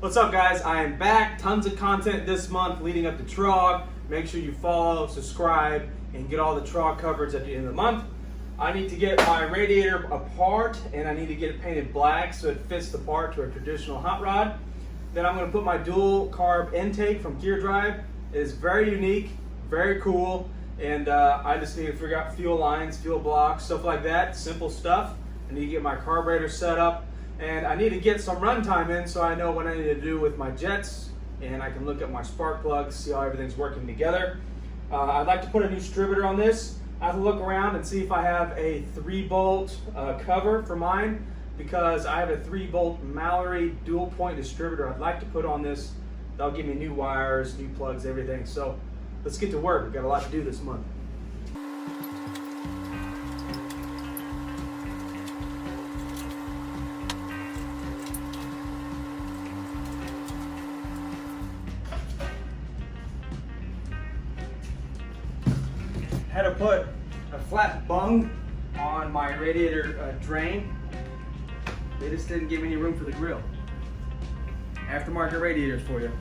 What's up, guys? I am back. Tons of content this month leading up to TROG. Make sure you follow, subscribe, and get all the TROG coverage at the end of the month. I need to get my radiator apart, and I need to get it painted black so it fits the part to a traditional hot rod. Then I'm going to put my dual carb intake from Gear Drive. It is very unique, very cool, and I just need to figure out fuel lines, fuel blocks, stuff like that. Simple stuff. I need to get my carburetor set up. And I need to get some runtime in so I know what I need to do with my jets, and I can look at my spark plugs, see how everything's working together. I'd like to put a new distributor on this. I have to look around and see if I have a 3-bolt cover for mine, because I have a 3-bolt Mallory dual point distributor I'd like to put on this. That'll give me new wires, new plugs, everything. So let's get to work. We've got a lot to do this month. Had to put a flat bung on my radiator drain. They just didn't give me any room for the grill. Aftermarket radiators for you.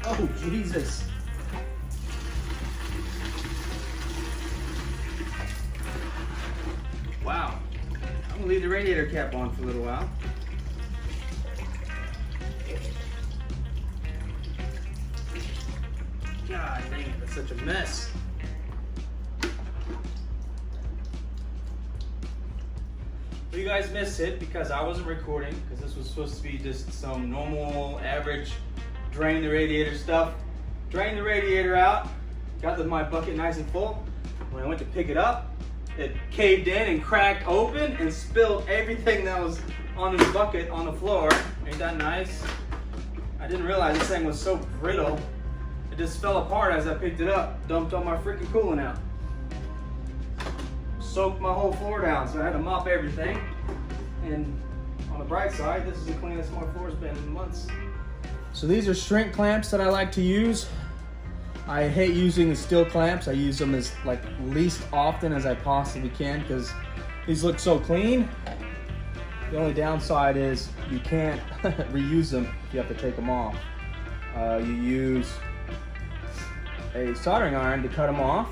Oh, Jesus. Wow. I'm gonna leave the radiator cap on for a little while. God dang it, that's such a mess. You guys missed it because I wasn't recording, because this was supposed to be just some normal, average drain the radiator stuff. Drain the radiator out, got my bucket nice and full. When I went to pick it up, it caved in and cracked open and spilled everything that was on this bucket on the floor. Ain't that nice? I didn't realize this thing was so brittle. It just fell apart as I picked it up, dumped all my freaking coolant out. Soaked my whole floor down, so I had to mop everything. And on the bright side, this is the cleanest my floor's been in months. So these are shrink clamps that I like to use. I hate using the steel clamps. I use them as least often as I possibly can because these look so clean. The only downside is you can't reuse them. You have to take them off. You use a soldering iron to cut them off.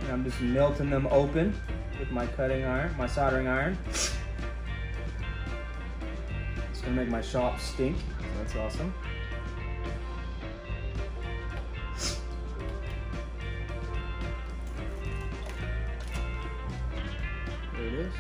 And I'm just melting them open with my cutting iron, my soldering iron. It's gonna make my shop stink. That's awesome. There it is.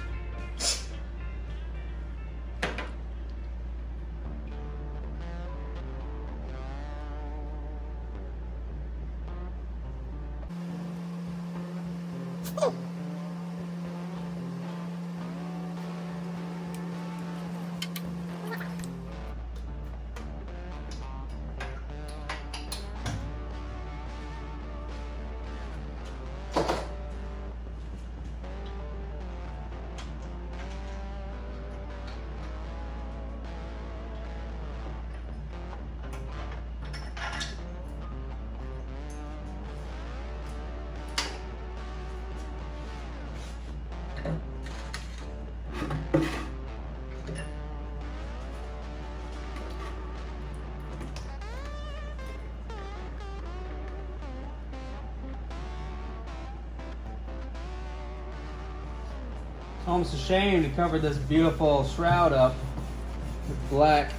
It's almost a shame to cover this beautiful shroud up with black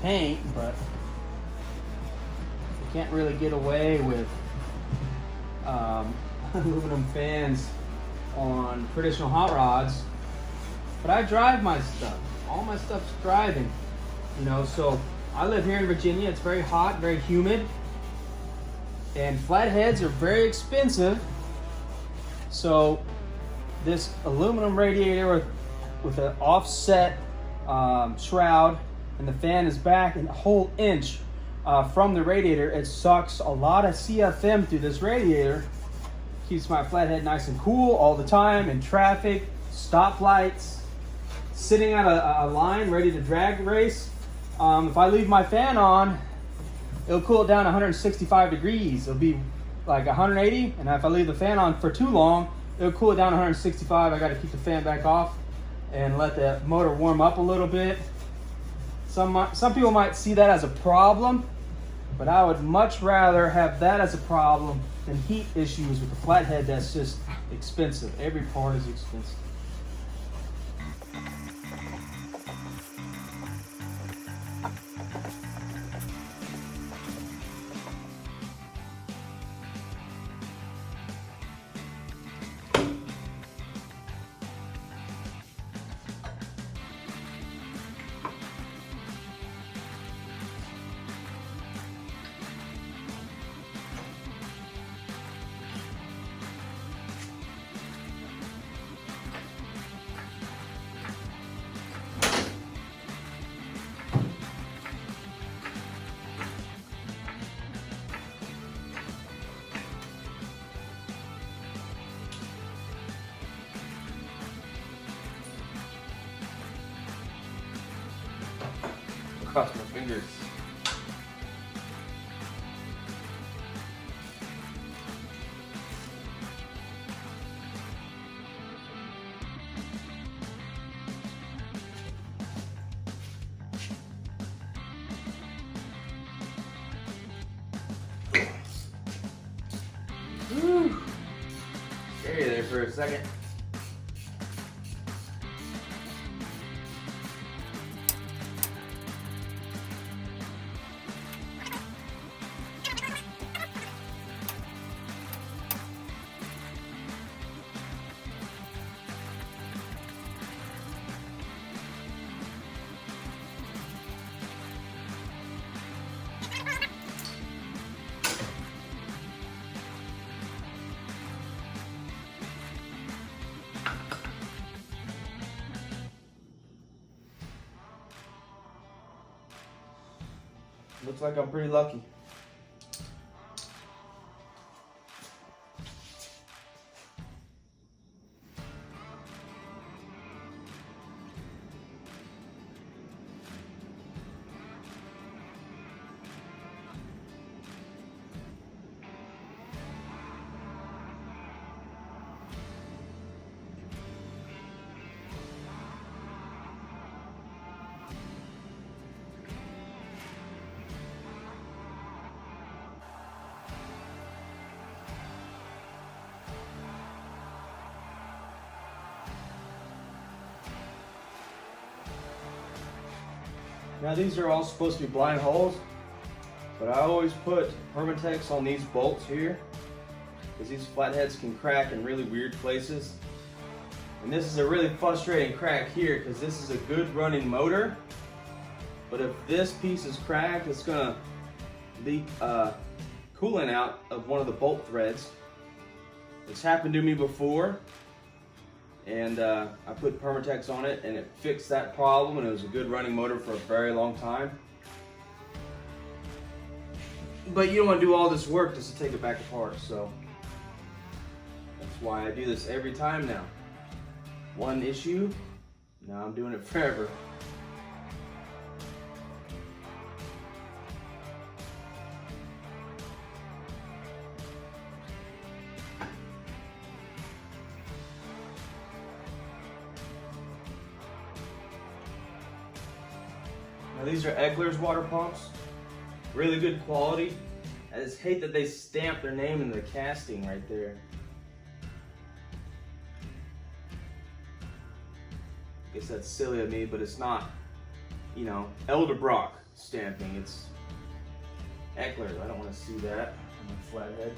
paint, but you can't really get away with aluminum fans on traditional hot rods. But I drive my stuff. All my stuff's driving, you know, so I live here in Virginia. It's very hot, very humid, and flatheads are very expensive. So this aluminum radiator with an offset shroud, and the fan is back a whole inch from the radiator. It sucks a lot of CFM through this radiator. Keeps my flathead nice and cool all the time in traffic, stoplights, sitting at a line ready to drag race. If I leave my fan on, it'll cool it down 165 degrees. It'll be like 180, and if I leave the fan on for too long, it'll cool it down 165. I got to keep the fan back off and let the motor warm up a little bit. Some people might see that as a problem, but I would much rather have that as a problem than heat issues with the flathead. That's just expensive. Every part is expensive. Cross my fingers. Whew. Stay there for a second. Looks like I'm pretty lucky. Now these are all supposed to be blind holes, but I always put Permatex on these bolts here because these flatheads can crack in really weird places. And this is a really frustrating crack here because this is a good running motor, but if this piece is cracked, it's gonna leak coolant out of one of the bolt threads. It's happened to me before, and I put Permatex on it and it fixed that problem, and it was a good running motor for a very long time. But you don't want to do all this work just to take it back apart, so that's why I do this every time now. One issue, now I'm doing it forever. Now these are Egler's water pumps, really good quality. I just hate that they stamp their name in the casting right there. I guess that's silly of me, but it's not, you know, Elderbrock stamping. It's Egler's. I don't want to see that on my flathead.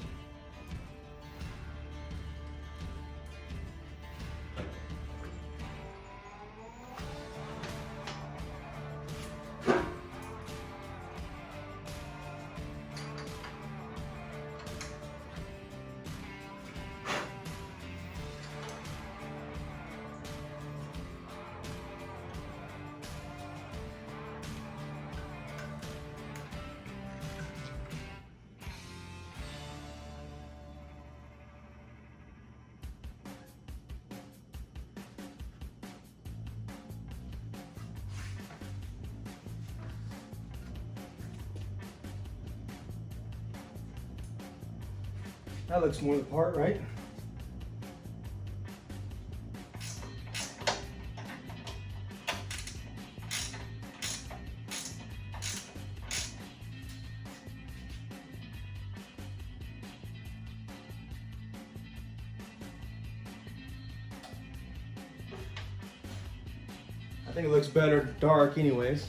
That looks more the part, right? I think it looks better dark anyways.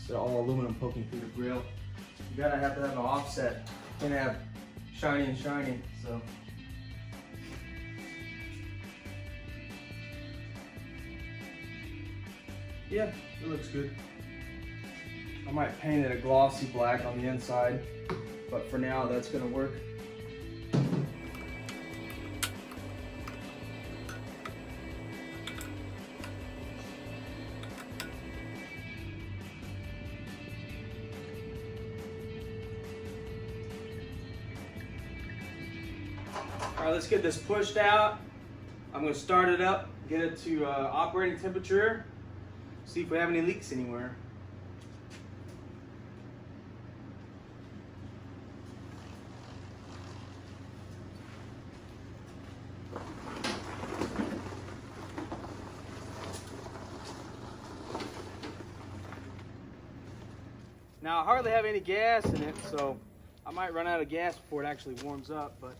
So all aluminum poking through the grill. You gotta have to have an offset. Can't have shiny and shiny, so. Yeah, it looks good. I might paint it a glossy black on the inside, but for now that's gonna work. All right, let's get this pushed out. I'm gonna start it up, get it to operating temperature, see if we have any leaks anywhere. Now I hardly have any gas in it, so I might run out of gas before it actually warms up, but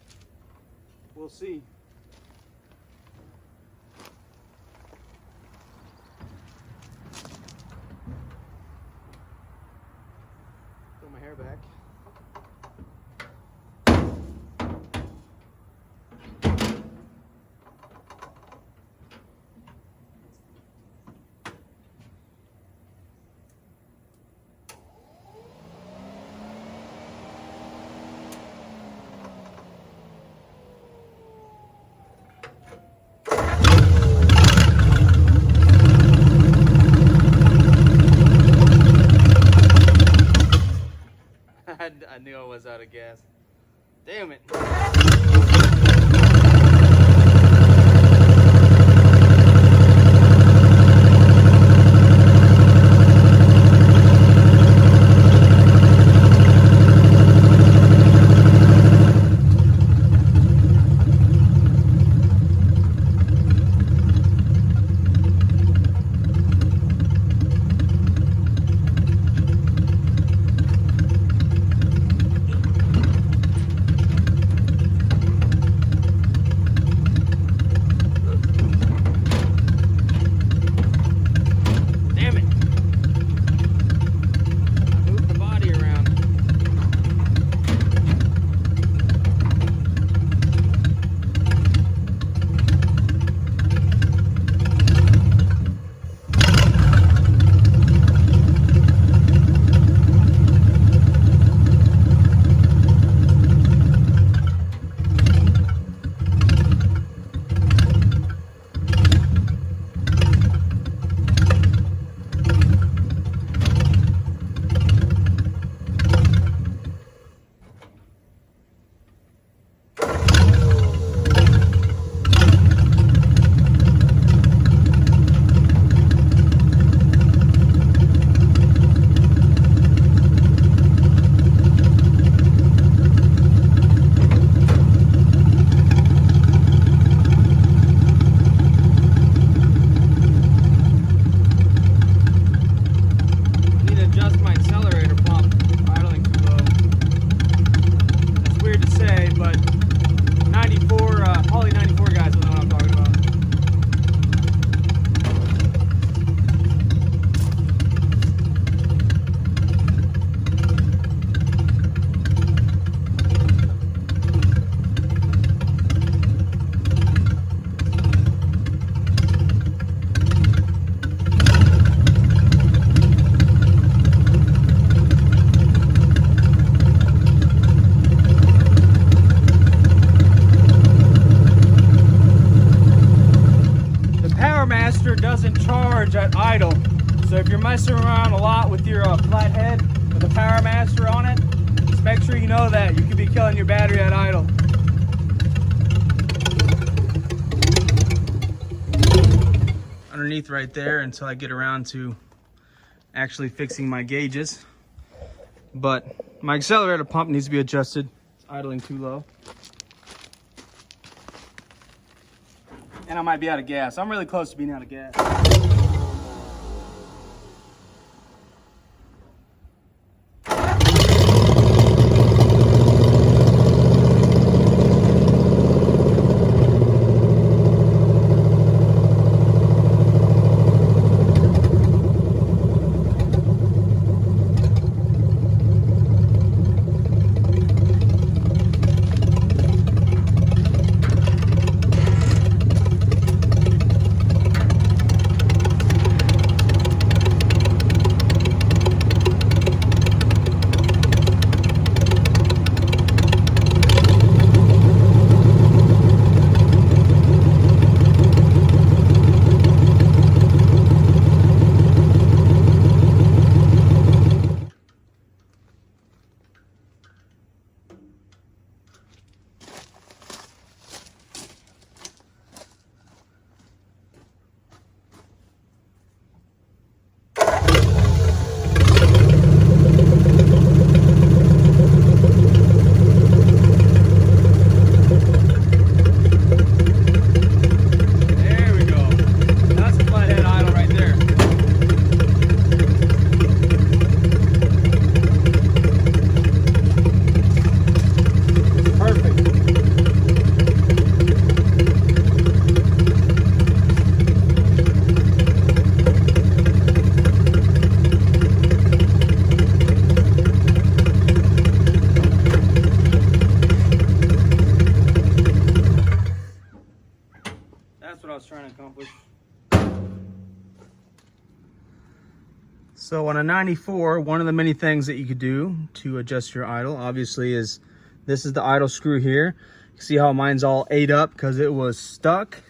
we'll see. Throw my hair back. I knew I was out of gas. Damn it. Doesn't charge at idle, so if you're messing around a lot with your Flathead with a Power Master on it, just make sure you know that you could be killing your battery at idle. Underneath right there until I get around to actually fixing my gauges, but my accelerator pump needs to be adjusted. idling too low. And I might be out of gas. I'm really close to being out of gas. Trying to accomplish. So on a 94, one of the many things that you could do to adjust your idle, obviously, is this is the idle screw here. You see how mine's all ate up because it was stuck,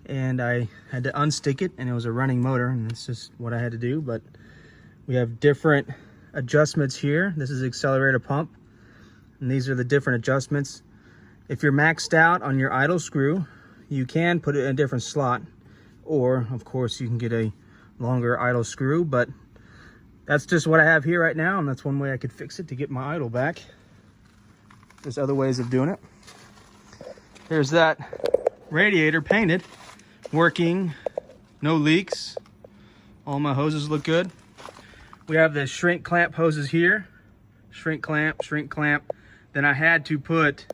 and I had to unstick it, and it was a running motor, and that's just what I had to do. But we have different adjustments here. This is accelerator pump, and these are the different adjustments. If you're maxed out on your idle screw, you can put it in a different slot, or of course you can get a longer idle screw, but that's just what I have here right now, and that's one way I could fix it to get my idle back. There's other ways of doing it. There's that radiator painted, working, no leaks. All my hoses look good. We have the shrink clamp hoses here, shrink clamp. Then I had to put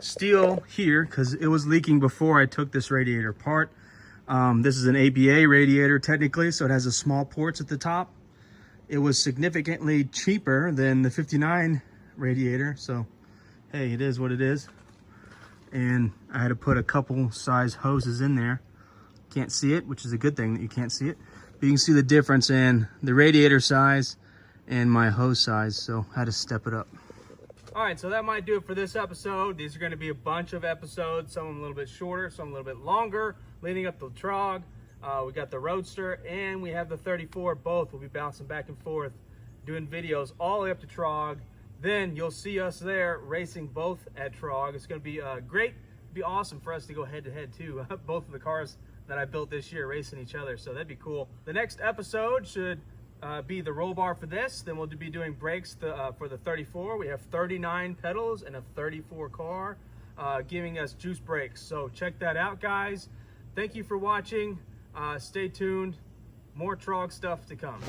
steel here because it was leaking before I took this radiator apart. This is an ABA radiator technically, so it has the small ports at the top. It was significantly cheaper than the 59 radiator, so hey, it is what it is. And I had to put a couple size hoses in there. Can't see it, which is a good thing that you can't see it, but you can see the difference in the radiator size and my hose size, so I had to step it up. All right, so that might do it for this episode. These are going to be a bunch of episodes, some of them a little bit shorter, some a little bit longer, leading up to the TROG. We got the Roadster and we have the 34. Both will be bouncing back and forth, doing videos all the way up to TROG. Then you'll see us there racing both at TROG. It's going to be great. It'd be awesome for us to go head to head too. Both of the cars that I built this year racing each other, so that'd be cool. The next episode should be the roll bar for this. Then we'll be doing brakes for the 34. We have 39 pedals and a 34 car, giving us juice brakes. So check that out, guys. Thank you for watching. Stay tuned. More TROG stuff to come.